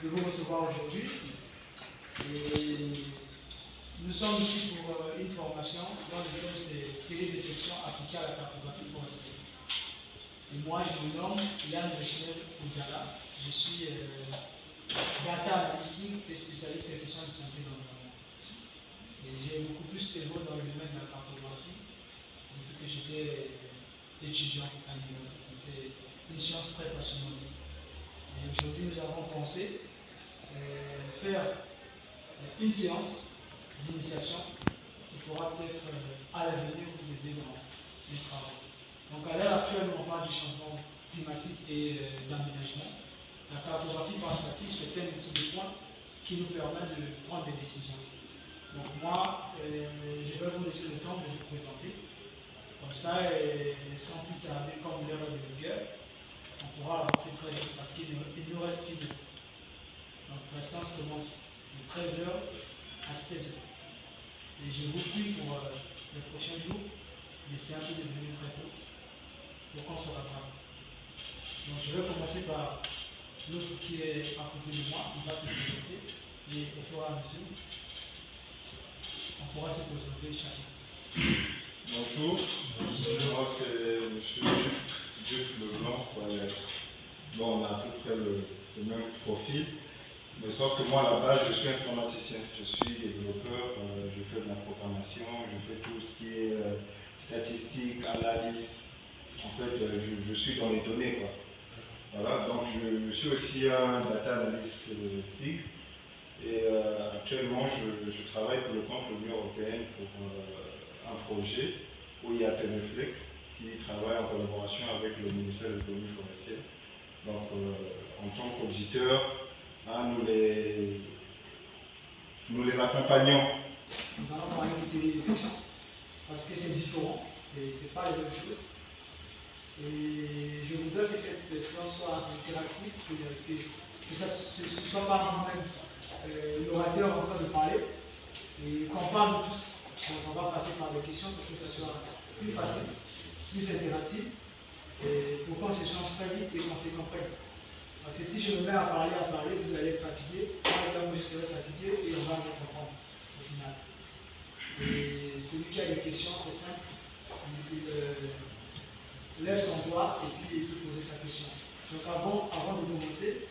de vous recevoir aujourd'hui. Et nous sommes ici pour une formation dont le thème c'est télédétection appliquée à la cartographie forestière. Et moi, je me nomme Yann Michel Oudjala. Je suis data analytique et spécialiste en questions de santé dans l'environnement. Et j'ai beaucoup plus évolué dans le domaine de la cartographie depuis que j'étais étudiant à l'université. C'est une science très passionnante. Et aujourd'hui, nous avons pensé faire une séance d'initiation qui pourra peut-être à l'avenir vous aider dans les travaux. Donc à l'heure actuelle, on parle du changement climatique et d'aménagement. La cartographie participative, c'est un outil de pointe qui nous permet de prendre des décisions. Donc moi, je vais vous laisser le temps de vous présenter. Comme ça, sans plus tarder, comme l'heure est de vigueur, on pourra avancer très vite parce qu'il nous reste plus de. Donc la séance commence de 13 h à 16 h. Et je vous prie pour les prochains jours d'essayer un peu de venir très tôt pour qu'on se rattrape. Donc je vais commencer par l'autre qui est à côté de moi, il va se présenter et au fur et à mesure, on pourra se présenter chacun. Bonjour, moi c'est M. Duc Leblanc. Bon, on a à peu près le même profil, mais sauf que moi à la base je suis informaticien, je suis développeur, je fais de la programmation, je fais tout ce qui est statistique, analyse. En fait, je suis dans les données, quoi. Voilà, donc je suis aussi un data analyst SIG et actuellement je travaille pour le compte de l'Union européenne pour un projet où il y a Teneflec qui travaille en collaboration avec le ministère de l'économie forestière. Donc en tant qu'auditeur, hein, nous les accompagnons. Nous allons parler de télédétection parce que c'est différent, c'est pas les mêmes choses. Et je voudrais que cette séance soit interactive, que ce ne soit pas moi-même l'orateur en train de parler, et qu'on parle de tous. Donc on va passer par des questions pour que ça soit plus facile, plus interactif, et pour qu'on s'échange très vite et qu'on se comprenne. Parce que si je me mets à parler, vous allez être fatigué, moi je serai fatigué et on va rien comprendre au final. Et celui qui a des questions, c'est simple. Il lève son doigt et puis il peut poser sa question. Donc avant de commencer,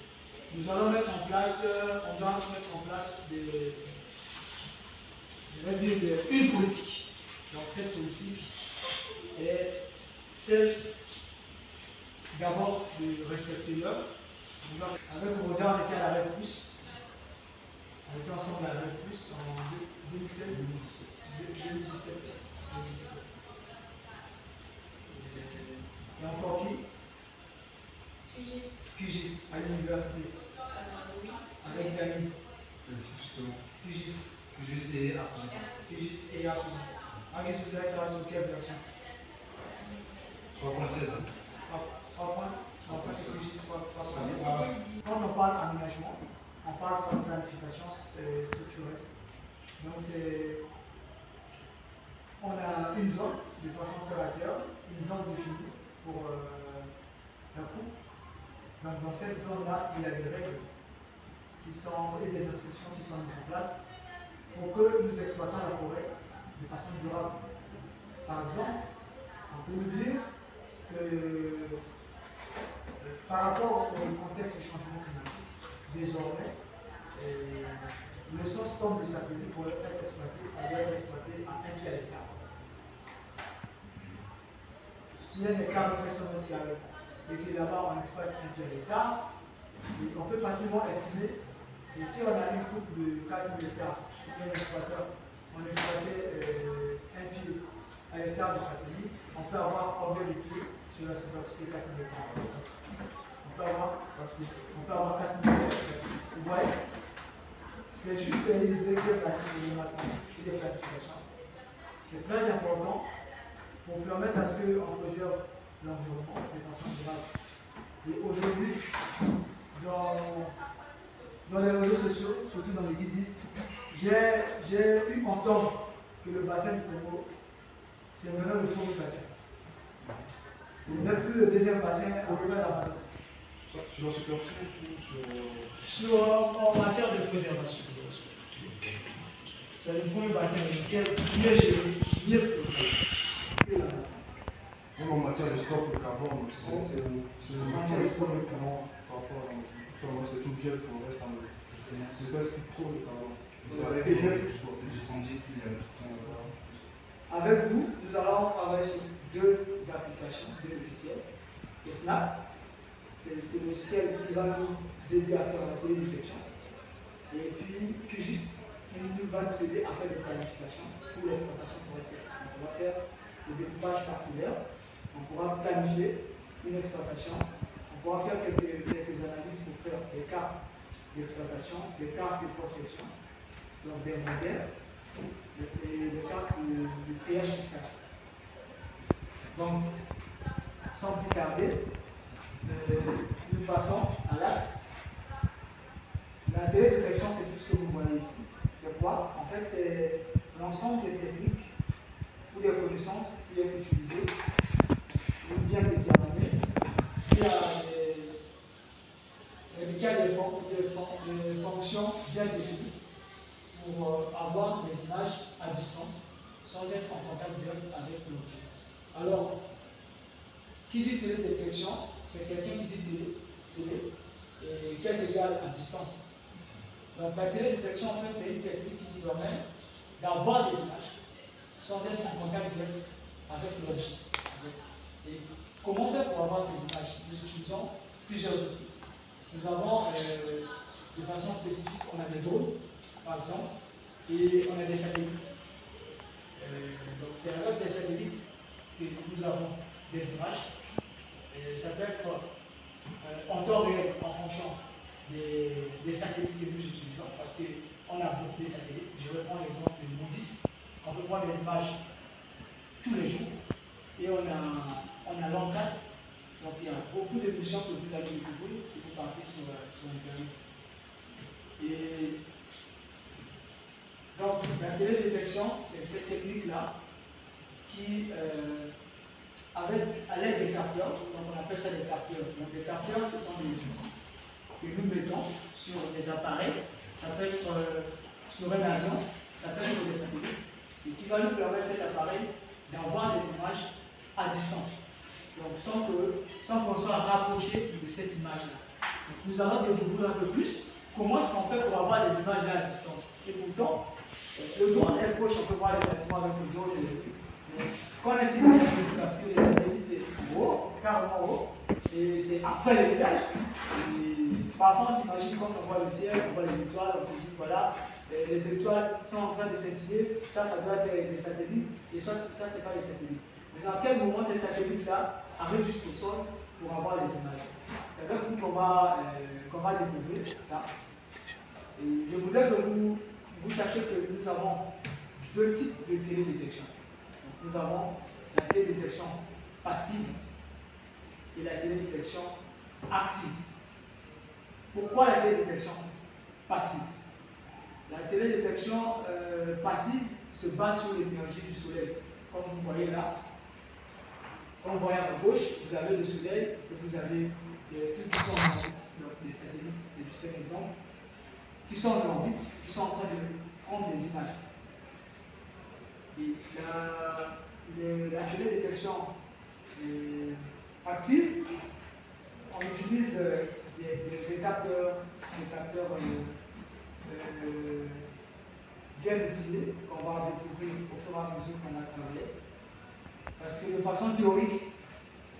nous allons mettre en place, on doit mettre en place une politique. Donc cette politique est celle d'abord de respecter l'heure. Avec Roda, on était à la Repousse. On était ensemble à la Repousse en 2016, 2017. Et encore qui? QGIS, à l'université. Oui. Avec Dani. Justement. QGIS. QGIS et AQGIS. QGIS et AQGIS. AQGIS, vous avez travaillé sur quelle version? 3.16. 3 points. Donc ça c'est QGIS 3.16. Quand on parle aménagement, on parle de planification structurelle. Donc on a une zone de façon terre à terre, une zone définie pour la coupe. Donc dans cette zone-là, il y a des règles et des instructions qui sont mises en place pour que nous exploitons la forêt de façon durable. Par exemple, on peut nous dire que par rapport au contexte du changement climatique, désormais, le sol de satellite pour être exploité, ça doit être exploité à 1 pied à l'hectare. Si un hectare fait 100 mètres carrés et que là-bas on exploite 1 pied à l'hectare, on peut facilement estimer, et si on a une coupe de 4 000 hectares, un exploiteur, on exploitait 1 pied à l'hectare de satellite, on peut avoir combien de pieds sur la superficie de 4 000 hectares? On peut avoir 4 000 hectares. Vous voyez? C'est juste une idée qui est placée sur les mathématiques et les planifications. C'est très important pour permettre à ce qu'on préserve l'environnement de façon durable. Et aujourd'hui, dans les réseaux sociaux, surtout dans les guides, j'ai pu entendre que le bassin du Congo, c'est maintenant le premier bassin. Ce n'est plus le deuxième bassin au niveau de l'Amazon. Sur la superficie ou sur En matière de préservation, c'est le premier bassin lequel mieux gérer, mieux préserver que la maison. Même en matière de stock de carbone, c'est le matière de stock de carbone par rapport à la maison. C'est tout bien forêt, ça ne pèse plus trop le carbone. Vous avez plus d'incendies qu'il y a tout le temps là-bas. Avec vous, nous allons travailler sur deux applications, deux logiciels. C'est Snap, c'est ce logiciel qui va nous aider à faire la télédétection. Et puis QGIS, qui va nous aider à faire des planifications pour l'exploitation forestière. Donc, on va faire le découpage parcellaire, on pourra planifier une exploitation, on pourra faire quelques analyses pour faire des cartes d'exploitation, des cartes de prospection, donc d'inventaire, et des cartes de triage fiscal. Donc, sans plus tarder, nous passons à l'acte. La télédétection, c'est tout ce que vous voyez ici. C'est quoi? En fait, c'est l'ensemble des techniques ou des connaissances qui sont utilisées pour bien déterminer. Il y a des fonctions bien définies pour avoir des images à distance sans être en contact direct avec l'objet. Alors, qui dit télédétection, c'est quelqu'un qui dit télé et qui est égal à distance. Donc la télédétection, en fait, c'est une technique qui nous permet d'avoir des images sans être en contact direct avec l'objet. Et comment faire pour avoir ces images? Nous utilisons plusieurs outils. Nous avons, de façon spécifique, on a des drones, par exemple, et on a des satellites. Donc c'est avec des satellites que nous avons des images. Et ça peut être en temps réel en fonction des satellites que nous utilisons, parce qu'on a beaucoup de satellites. Je vais prendre l'exemple de Moody's. On peut prendre des images tous les jours. Et on a Landsat. Donc il y a beaucoup de missions que vous allez découvrir si vous partez sur Internet. Et donc la télédétection, c'est cette technique-là qui, à l'aide des capteurs, donc on appelle ça des capteurs. Donc les capteurs, ce sont des outils que nous mettons sur des appareils. Ça peut être sur un avion, ça peut être sur des satellites, et qui va nous permettre cet appareil d'avoir des images à distance. Donc sans qu'on soit rapproché de cette image-là. Nous allons découvrir un peu plus comment est-ce qu'on fait pour avoir des images là à distance. Et pourtant, le drone est proche, on peut voir les bâtiments avec le drone et le truc. Mais qu'en est-il des satellites? Parce que les satellites, c'est haut, carrément haut, et c'est après les villages. Parfois, on s'imagine quand on voit le ciel, on voit les étoiles, on se dit voilà, les étoiles sont en train de scintiller, ça doit être des satellites, et ça, c'est pas des satellites. Mais à quel moment ces satellites-là arrivent jusqu'au sol pour avoir les images? C'est avec vous qu'on va découvrir ça. Et je voudrais que vous sachiez que nous avons deux types de télédétection. Donc, nous avons la télédétection passive et la télédétection active. Pourquoi la télédétection passive? La télédétection passive se base sur l'énergie du soleil. Comme vous voyez là, quand vous voyez à gauche, vous avez le soleil et vous avez les trucs qui sont en orbite, donc les satellites, c'est juste un exemple, qui sont en orbite, qui sont en train de prendre des images. Et la télédétection active, on utilise des capteurs bien utilisés qu'on va découvrir au fur et à mesure qu'on a travaillé. Parce que de façon théorique,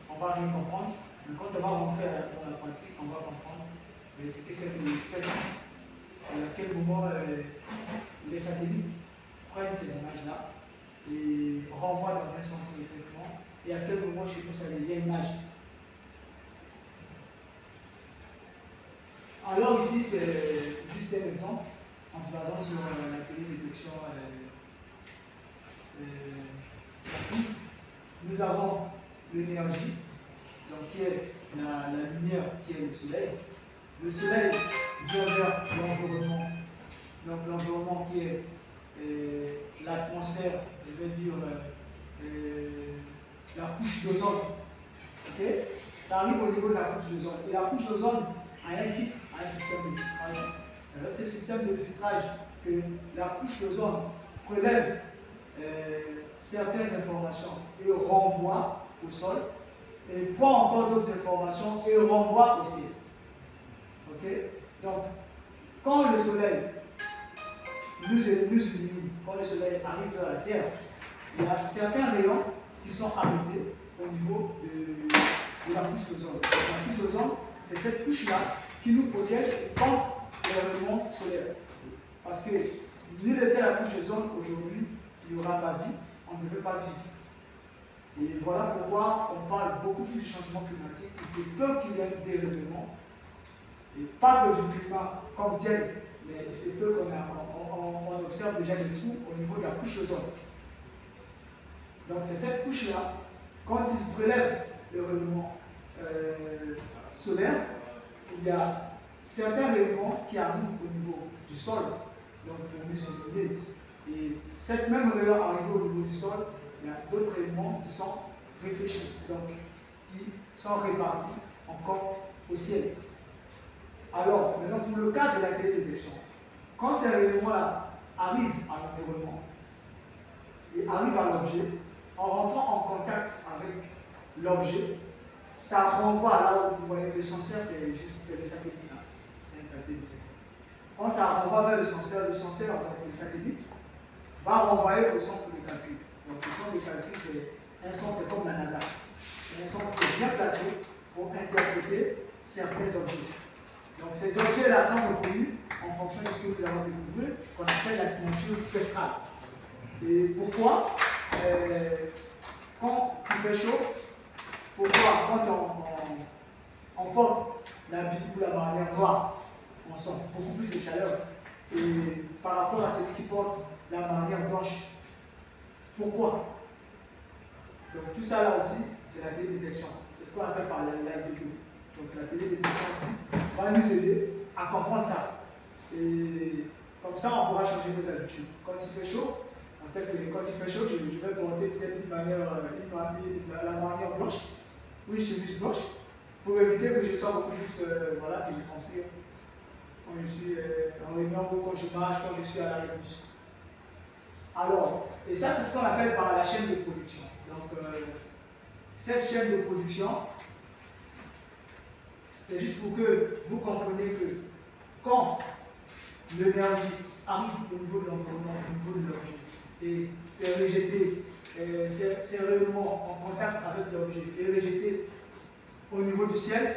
on va rien comprendre, mais quand on va rentrer dans la pratique, on va comprendre ce que c'est que le spectre, et à quel moment les satellites prennent ces images-là et renvoient dans un centre de traitement, et à quel moment chez nous ça devient une image. Alors ici, c'est juste un exemple, en se basant sur la télédétection passive. Nous avons l'énergie, donc qui est la lumière, qui est le soleil. Le soleil vient vers l'environnement, donc l'environnement qui est l'atmosphère, je vais dire la couche d'ozone. Okay? Ça arrive au niveau de la couche d'ozone. Et la couche d'ozone a un filtre, a un système de filtrage. système de filtrage que la couche d'ozone prélève certaines informations et renvoie au sol, et prend encore d'autres informations et renvoie au ciel. Ok? Donc, quand le soleil nous illumine, quand le soleil arrive vers la Terre, il y a certains rayons qui sont arrêtés au niveau de la couche d'ozone. La couche d'ozone, c'est cette couche-là qui nous protège contre les rayonnements solaires. Parce que nul n'était la couche d'ozone aujourd'hui, il n'y aura pas vie, on ne peut pas vivre. Et voilà pourquoi on parle beaucoup plus du changement climatique. Il se peut qu'il y ait des dérèglements, et pas que du climat comme tel, mais il se peut qu'on observe déjà des trous au niveau de la couche d'ozone. Donc c'est cette couche-là, quand il prélève le rayonnement solaire, il y a certains rayonnements qui arrivent au niveau du sol, donc pour nous illuminer. Et cette même rayon arrivée au niveau du sol, il y a d'autres éléments qui sont réfléchis, donc qui sont répartis encore au ciel. Alors, maintenant pour le cas de la télédétection, quand ces rayonnements-là arrivent à l'environnement et arrivent à l'objet, en rentrant en contact avec l'objet, ça renvoie là où vous voyez le senseur, c'est le satellite, hein. C'est un satellite. Quand ça renvoie vers le senseur, donc le satellite, va renvoyer au centre de calcul. Donc le centre de calcul, c'est un centre, c'est comme la NASA. C'est un centre qui est bien placé pour interpréter certains objets. Donc ces objets-là sont reconnus en fonction de ce que nous avons découvert, qu'on appelle la signature spectrale. Et pourquoi quand il fait chaud, pourquoi quand on porte la bille ou la bannière noire, on sent beaucoup plus de chaleur. Et par rapport à celui qui porte la bannière blanche, pourquoi? Donc tout ça là aussi, c'est la télédétection. C'est ce qu'on appelle par la vidéo. Donc la télédétection aussi va nous aider à comprendre ça. Et comme ça, on pourra changer nos habitudes. Quand il fait chaud, on sait que quand il fait chaud, je vais porter peut-être la bannière blanche, ou une chemise blanche, pour éviter que je sois beaucoup plus, voilà, que je transpire. Quand je suis en réunion ou quand je marche, quand je suis à l'arrêt de bus. Alors, et ça c'est ce qu'on appelle par la chaîne de production. Donc, cette chaîne de production, c'est juste pour que vous compreniez que quand l'énergie arrive au niveau de l'environnement, au niveau de l'objet, et c'est rejeté, c'est réellement en contact avec l'objet et rejeté au niveau du ciel,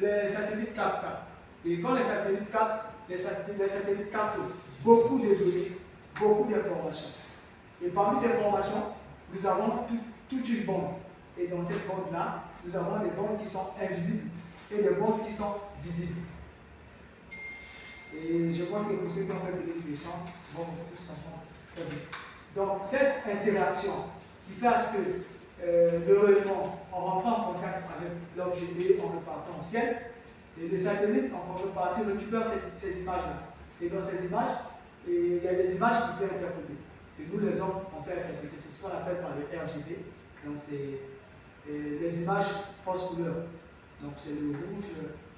les satellites captent ça. Et quand les satellites captent, les satellites captent beaucoup de données, beaucoup d'informations. Et parmi ces informations, nous avons toute une bande. Et dans cette bande-là, nous avons des bandes qui sont invisibles et des bandes qui sont visibles. Et je pense que pour ceux qui ont fait de l'éducation, vont tous comprendre très bien. Donc, cette interaction qui fait à ce que le rayonnement, en rentrant en contact avec l'objet et en repartant au ciel, et le satellite, en contrepartie, récupère ces images-là. Et dans ces images, il y a des images qu'il peut interpréter. Et nous, les hommes, on peut interpréter. C'est ce qu'on appelle par le RGB. Donc, c'est les images fausses couleurs. Donc, c'est le rouge,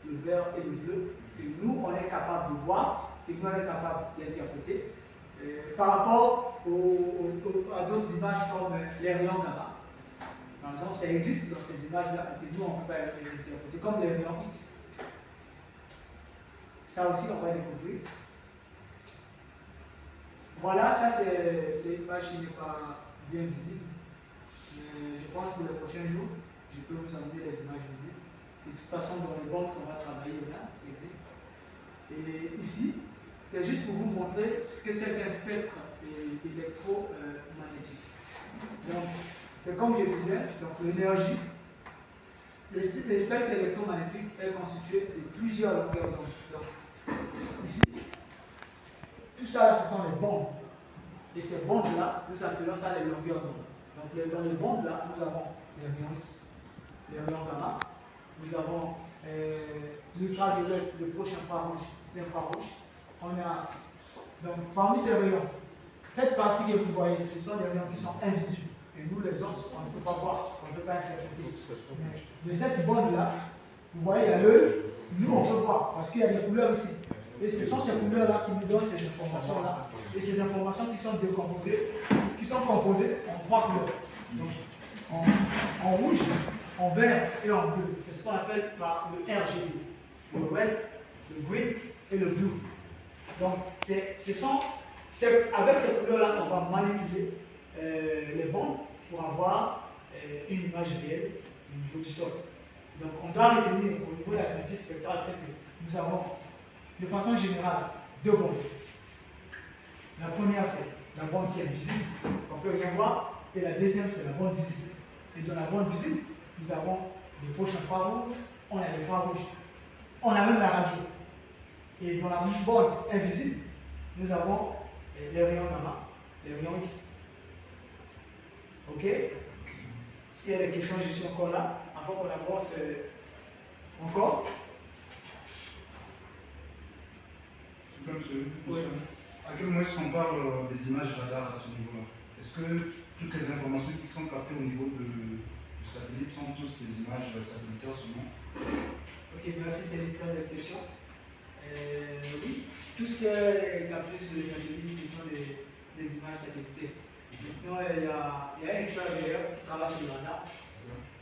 le vert et le bleu que nous, on est capable de voir, que nous, on est capable d'interpréter. Par rapport à d'autres images comme les rayons gamma. Par exemple, ça existe dans ces images-là, et que nous, on ne peut pas les interpréter, comme les rayons X. Ça aussi, on va découvrir. Voilà, ça c'est une image qui n'est pas bien visible. Mais je pense que pour les prochains jours, je peux vous emmener les images visibles. De toute façon, dans les bandes qu'on va travailler là, ça existe. Et ici, c'est juste pour vous montrer ce que c'est qu'un spectre électromagnétique. Donc, c'est comme je disais, l'énergie, le spectre électromagnétique est constitué de plusieurs longueurs d'onde. Ici, tout ça, là, ce sont les bandes. Et ces bandes-là, nous appelons ça les longueurs d'onde. Donc, dans les bandes-là, nous avons les rayons X, les rayons gamma, nous avons l'ultraviolet, le proche infrarouge, l'infrarouge. On a, donc, parmi ces rayons, cette partie que vous voyez, ce sont des rayons qui sont invisibles. Et nous, les autres, on ne peut pas voir, on ne peut pas interpréter. Mais cette bande-là, vous voyez, il y a l'œil, nous, on peut voir, parce qu'il y a des couleurs ici. Et ce sont ces couleurs-là qui nous donnent ces informations-là. Et ces informations qui sont décomposées, qui sont composées en 3 couleurs. Donc, en rouge, en vert et en bleu. C'est ce qu'on appelle par le RGB. Le red, le green et le blue. Donc, c'est avec ces couleurs-là qu'on va manipuler les bandes pour avoir une image réelle au niveau du sol. Donc, on doit retenir au niveau de la synthétique spectrale, c'est que nous avons, de façon générale, 2 bandes. La première, c'est la bande qui est visible, on ne peut rien voir, et la deuxième, c'est la bande visible. Et dans la bande visible, nous avons des poches infrarouges, on a des infrarouges, on a même la radio. Et dans la bande invisible, nous avons les rayons gamma, les rayons X. Ok? S'il y a des questions, je suis encore là. Avant qu'on avance encore. Oui. À quel moment est-ce qu'on parle des images radar à ce niveau-là? Est-ce que toutes les informations qui sont captées au niveau du satellite sont tous des images satellitaires seulement? Ok, merci, c'est une très belle question. Oui, tout ce qui est capté sur les satellites, ce sont des images satellitaires. Maintenant, il y a un expert d'ailleurs qui travaille sur le radar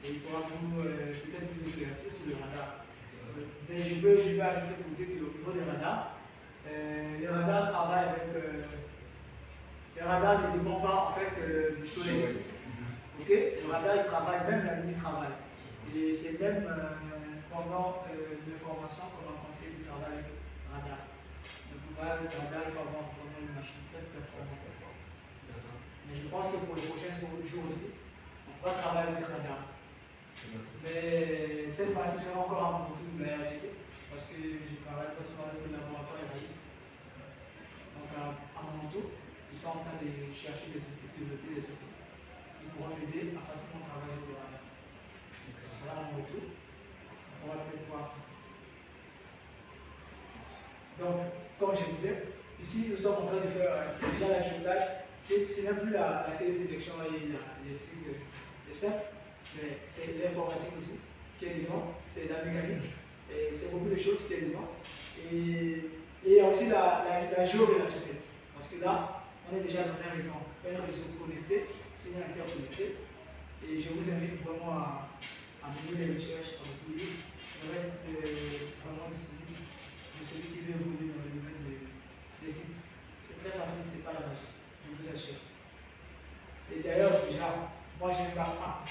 et il pourra peut-être vous éclaircir sur le radar. Mais je vais ajouter pour dire qu'au niveau des radars, les radars travaillent avec. Les radars ne dépendent pas en fait du soleil. Ok? Les radars ils travaillent, même la nuit ils travaillent. Et c'est même pendant l'information qu'on a conseillé de travailler avec le radar. Donc pour travailler avec le radar, il faut avoir vraiment une machine très performante. Mais je pense que pour les prochains jours aussi, on pourra travailler avec le radar. Mais cette fois-ci, c'est encore un peu tout de la RDC, parce que je travaille très souvent avec le laboratoire RDC. Donc à mon tour, ils sont en train de chercher des outils, de développer des outils qui pourront m'aider à facilement travailler avec le radar. Donc ce sera à mon retour. On va peut-être voir ça. Donc, comme je disais, ici nous sommes en train de faire, c'est déjà l'ajoutage, ce n'est plus la télédétection et les cycles, les simples, mais c'est l'informatique aussi qui est dedans, c'est la mécanique, et c'est beaucoup de choses qui est dedans. Et il y a aussi la géorélationnelle, parce que là, on est déjà dans un réseau connecté, c'est interconnecté, et je vous invite vraiment à mener les recherches, à vous aider. Le reste est vraiment disponible pour celui qui veut évoluer dans le domaine des sites. C'est très facile, c'est pas la magie, je vous assure. Et d'ailleurs, déjà, moi j'ai un bac A.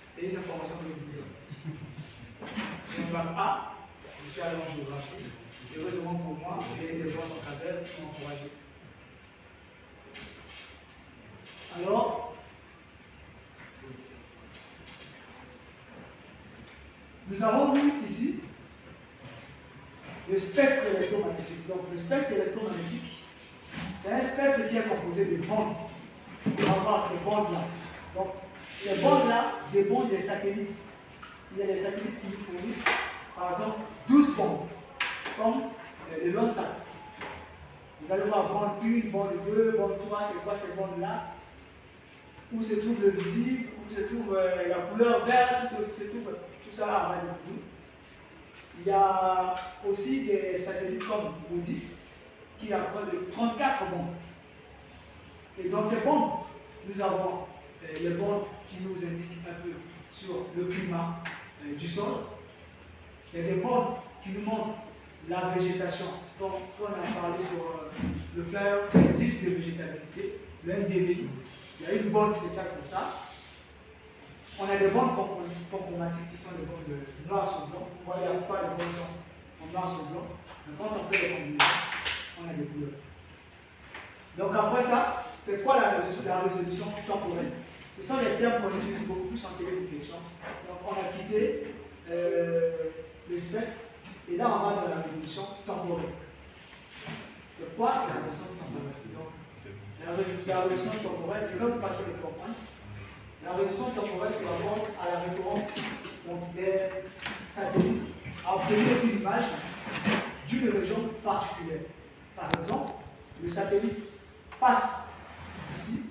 C'est une information que je vous donne. J'ai un bac A, je suis allé en géographie. Heureusement pour moi, j'ai des gens en cadre qui m'ont encouragé. Alors, nous avons vu ici le spectre électromagnétique. Donc, le spectre électromagnétique, c'est un spectre qui est composé de bandes. On va voir ces bandes-là. Donc, ces bandes-là dépendent des satellites. Il y a des satellites qui nous fournissent, par exemple, 12 bandes, comme le Landsat. Vous allez voir bande 1, bande 2, bande 3, c'est quoi ces bandes-là? Où se trouve le visible, où se trouve la couleur verte, tout ça on va découvrir. Il y a aussi des satellites comme Odys qui a près de 34 bandes. Et dans ces bandes, nous avons les bandes qui nous indiquent un peu sur le climat du sol. Il y a des bandes qui nous montrent la végétation, ce qu'on a parlé sur le flyer, l'indice de végétabilité, le NDVI. Il y a une bande spéciale pour ça. On a des bandes chromatiques qui sont des bandes de noir sur blanc. Vous voyez la plupart des bandes sont en noir sur blanc. Mais quand on fait les combinaisons, on a des couleurs. Donc après ça, c'est quoi la résolution temporelle? Ce sont les termes qu'on utilise beaucoup plus en télédétection. Donc on a quitté le spectre et là on va dans la résolution temporelle. C'est quoi la résolution temporelle? Donc, la résolution temporelle, je vais vous passer les composantes. La résolution temporelle, c'est rapport à la référence donc, des satellites à obtenir une image d'une région particulière. Par exemple, le satellite passe ici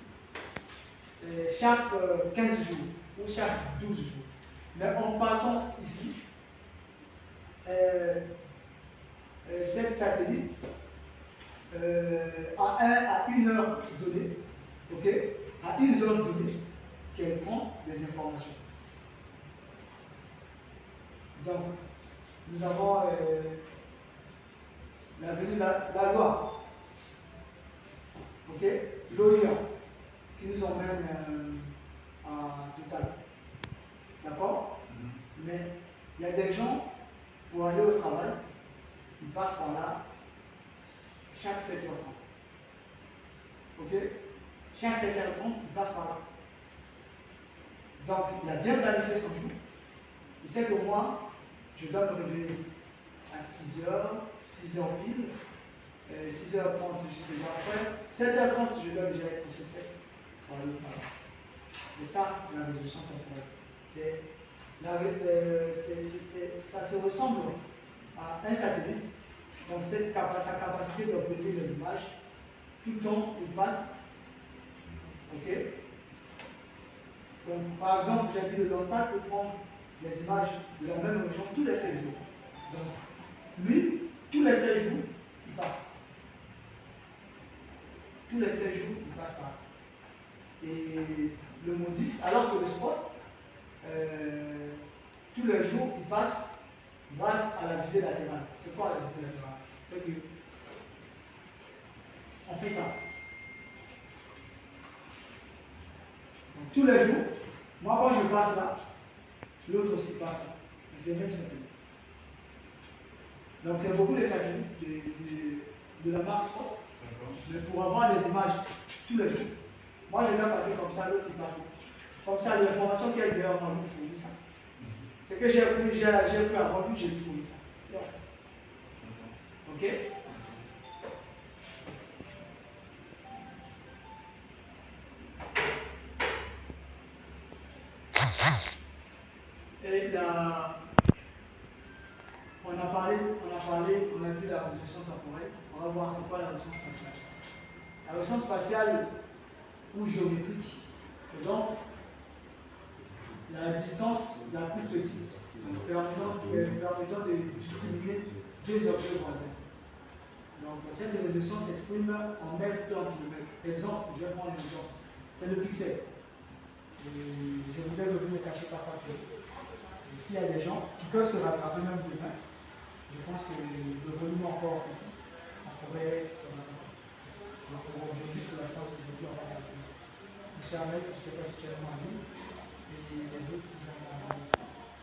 chaque 15 jours ou chaque 12 jours. Mais en passant ici, cette satellite à une heure donnée, ok, à une zone donnée, qu'elle prend des informations. Donc, nous avons la Loire, ok, l'OIA, qui nous emmène à Total. D'accord? Mais il y a des gens, pour aller au travail, ils passent par là chaque 7h30. Ok? Chaque 7h30, ils passent par là. Donc, il a bien planifié son jour. Il sait que moi, je dois me réveiller à 6h, 6h pile, 6h30, je suis déjà prêt. 7h30, je dois déjà être au CC pour aller au travail. C'est ça la résolution temporelle. Ça se ressemble à un satellite. Donc sa capacité d'obtenir les images, tout le temps il passe. Ok. Donc par exemple, j'ai dit le Landsat peut prendre des images de la même région tous les 16 jours. Donc lui, tous les 16 jours, il passe. Tous les 16 jours, il passe par. Et le MODIS, alors que le spot, tous les jours, il passe grâce à la visée latérale. C'est quoi la visée latérale? C'est que on fait ça. Donc, tous les jours, moi quand je passe là, l'autre aussi passe là. C'est le même satellite. Donc c'est beaucoup les satellites de la marque Spot. Mais pour avoir des images tous les jours, moi je dois passer comme ça, l'autre il passe là. Comme ça, l'information qui est derrière moi, il fournit ça. C'est que j'ai pu avoir vu, j'ai pu fournir ça. Ok? Et là, on a vu la résolution temporelle. On va voir c'est quoi la résolution spatiale. La résolution spatiale ou géométrique, c'est donc la distance la plus petite, permettant de distinguer deux objets voisins. Donc cette résolution s'exprime en mètres et en kilomètres. Exemple, je vais prendre un exemple. C'est le pixel. Je voudrais revenir cacher par ça. Et s'il y a des gens qui peuvent se rattraper même demain, je pense que le volume est encore petit, on pourrait se rattraper. Donc pour aujourd'hui, sur la séance d'aujourd'hui, on va s'arrêter. Monsieur Ahmed, je ne sais pas si tu as demandé.